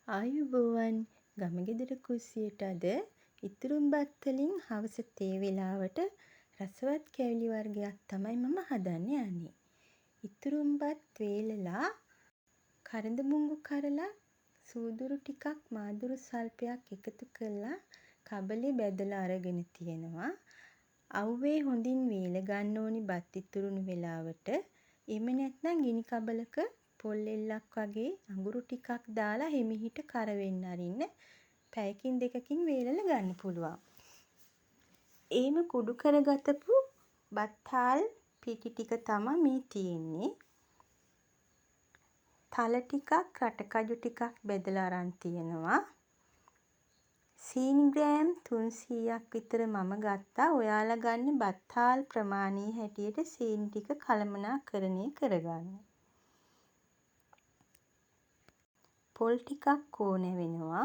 ආයුබෝවන් ගමගෙදර කුස්සියට අද ඉතුරුම්බත් වලින් හවස තේ වෙලාවට රසවත් කැවිලි වර්ගයක් තමයි මම හදන්න යන්නේ. ඉතුරුම්බත් වේලලා කරඳ මුංගු කරලා සූදුරු ටිකක් මාදුරු සල්පයක් එකතු කරලා කබලේ බැදලා අරගෙන තියෙනවා. අව්වේ හොඳින් වේල ගන්න ඕනි බත් ඉතුරුණු වෙලාවට. එහෙම නැත්නම් ගිනි කබලක පොල් එල්ලක් වගේ අඟුරු ටිකක් දාලා හිමිහිට කරවෙන්න අරින්න පැයකින් දෙකකින් වේලලා ගන්න පුළුවන්. එහෙම කුඩු කරගතපු බත්හාල් පිටි ටික තමයි මේ තියෙන්නේ. තල ටිකක් රටකජු ටිකක් බෙදලා අරන් තියෙනවා. සීනි ග්‍රෑම් 300ක් විතර මම ගත්තා. ඔයාලා ගන්න බත්හාල් ප්‍රමාණයේ හැටියට සීනි ටික කළමනාකරණය කරගන්න. පොල් ටිකක් ඕන වෙනවා.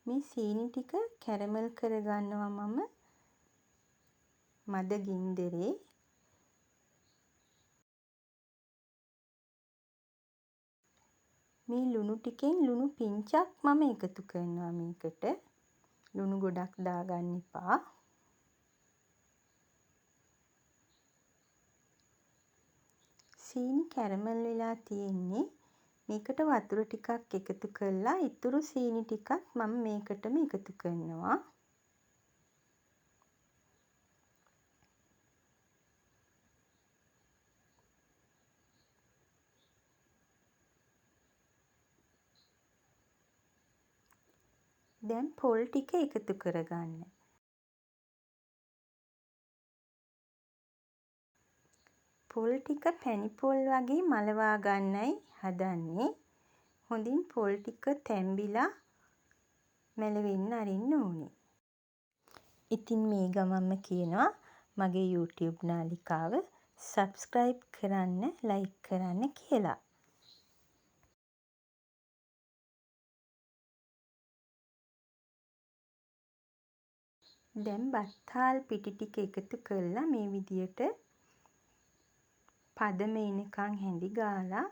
මේ සීනි ටික කැරමල් කරගන්නවා මම මද ගින්දරේ. මේ ලුණු ටිකෙන් ලුණු පිංචක් මම එකතු කරනවා මේකට. ලුණු ගොඩක් දාගන්න එපා. සීනි කැරමල් වෙලා තියෙන්නේ. මේකට වතුර ටිකක් එකතු කරලා ඉතුරු සීනි ටිකත් මම මේකටම එකතු කරනවා. දැන් පොල් ටික එකතු කරගන්න. පොල් ටික පැණි පොල් වගේ මලවා ගන්නයි හදන්නේ. හොඳින් පොල් ටික තැම්බිලා මැලවෙන්න අරින්න ඕනේ. ඉතින් මේ ගමන්ම කියනවා මගේ YouTube නාලිකාව subscribe කරන්න, like කරන්න කියලා. දැන් බත්හාල් පිටි ටික එකතු කරලා මේ විදියට පදම එනකන් හැඳි ගාලා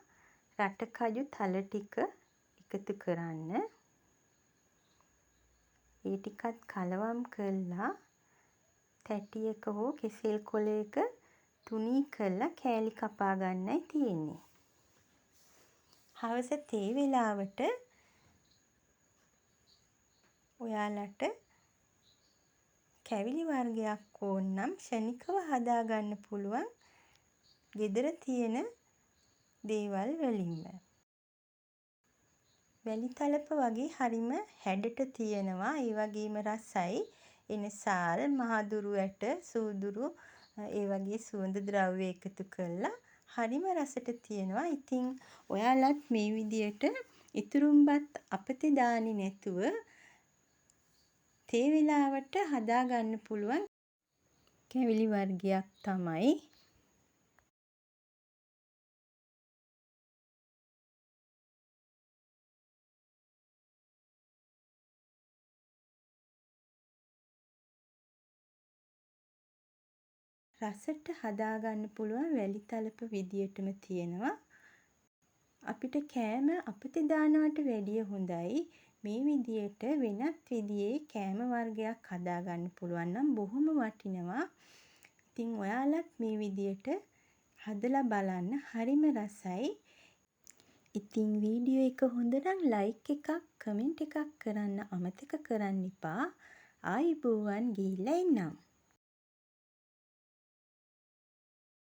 රටකජු තල ටික එකතු කරන්න. ඒ ටිකත් කලවම් කරලා තැටියක හෝ කෙසෙල් කොලයක තුනී කරලා කෑලි කපා ගන්නයි තියෙන්නේ. හවස තේ වෙලාවට ඔයාලට කැවිලි වර්ගයක් ඕන නම් ක්ෂණිකව හදාගන්න පුළුවන් ගෙදර තියෙන දේවල් වලින්ම. වැලි තලප වගේ හරිම හැඩට තියෙනවා. ඒ වගේම රසයි. එනසාල්, මහදුරු ඇට, සූදුරු ඒ වගේ සුවඳ ද්‍රව්‍ය එකතු කරලා හරිම රසට තියෙනවා. ඉතින් ඔයාලත් මේ විදියට ඉතුරුම්බත් අපතේ දාන්නේ නැතුව තේ වෙලාවට හදාගන්න පුළුවන් කැවිලි වර්ගයක් තමයි. රසට හදාගන්න පුළුවන් වැලි තලප විදියටම තියෙනවා. අපිට කෑම අපතේ දානවට වැඩිය හොඳයි මේ විදියට වෙනත් විදිහේ කෑම වර්ගයක් හදාගන්න පුළුවන් නම් බොහොම වටිනවා. ඉතින් ඔයාලත් මේ විදියට හදලා බලන්න. හරිම රසයි. ඉතින් වීඩියෝ එක හොඳ නම් ලයික් එකක්, කමෙන්ට් එකක් කරන්න අමතක කරන්න එපා. ආයුබෝවන් ගිහිල්ලා එන්නම්.